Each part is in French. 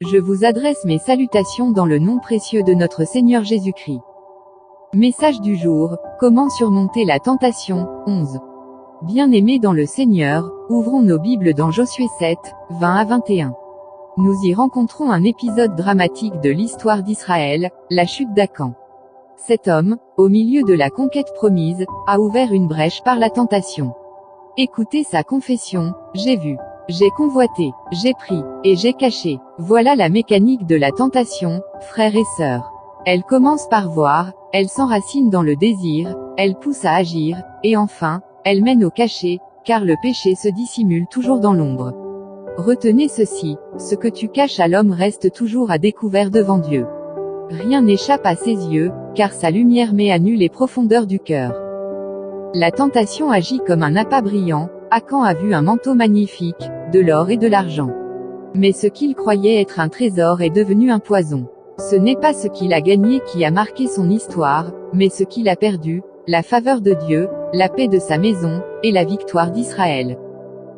Je vous adresse mes salutations dans le nom précieux de notre Seigneur Jésus-Christ. Message du jour, comment surmonter la tentation, 11. Bien-aimés dans le Seigneur, ouvrons nos Bibles dans Josué 7, 20 à 21. Nous y rencontrons un épisode dramatique de l'histoire d'Israël, la chute d'Akan. Cet homme, au milieu de la conquête promise, a ouvert une brèche par la tentation. Écoutez sa confession, j'ai vu, j'ai convoité, j'ai pris, et j'ai caché. Voilà la mécanique de la tentation, frères et sœurs. Elle commence par voir, elle s'enracine dans le désir, elle pousse à agir, et enfin, elle mène au cachet, car le péché se dissimule toujours dans l'ombre. Retenez ceci, ce que tu caches à l'homme reste toujours à découvert devant Dieu. Rien n'échappe à ses yeux, car sa lumière met à nu les profondeurs du cœur. La tentation agit comme un appât brillant. Akan a vu un manteau magnifique, de l'or et de l'argent. Mais ce qu'il croyait être un trésor est devenu un poison. Ce n'est pas ce qu'il a gagné qui a marqué son histoire, mais ce qu'il a perdu, la faveur de Dieu, la paix de sa maison, et la victoire d'Israël.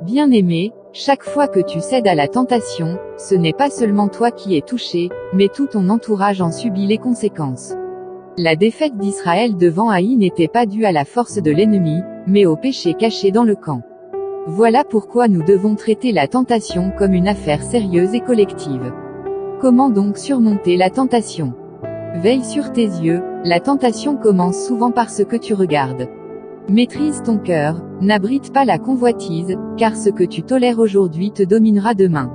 Bien-aimé, chaque fois que tu cèdes à la tentation, ce n'est pas seulement toi qui es touché, mais tout ton entourage en subit les conséquences. La défaite d'Israël devant Haï n'était pas due à la force de l'ennemi, mais au péché caché dans le camp. Voilà pourquoi nous devons traiter la tentation comme une affaire sérieuse et collective. Comment donc surmonter la tentation? Veille sur tes yeux, la tentation commence souvent par ce que tu regardes. Maîtrise ton cœur, n'abrite pas la convoitise, car ce que tu tolères aujourd'hui te dominera demain.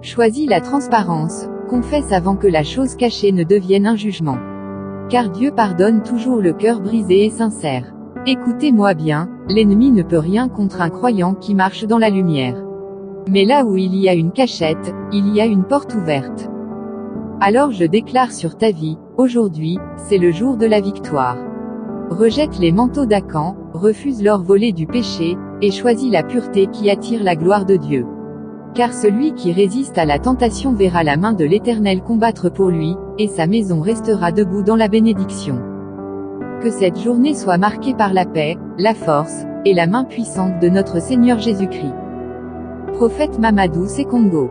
Choisis la transparence, confesse avant que la chose cachée ne devienne un jugement. Car Dieu pardonne toujours le cœur brisé et sincère. Écoutez-moi bien, l'ennemi ne peut rien contre un croyant qui marche dans la lumière. Mais là où il y a une cachette, il y a une porte ouverte. Alors je déclare sur ta vie, aujourd'hui, c'est le jour de la victoire. Rejette les manteaux d'Akan, refuse l'or volé du péché, et choisis la pureté qui attire la gloire de Dieu. Car celui qui résiste à la tentation verra la main de l'Éternel combattre pour lui, et sa maison restera debout dans la bénédiction. Que cette journée soit marquée par la paix, la force, et la main puissante de notre Seigneur Jésus-Christ. Prophète Mamadou Sekongo.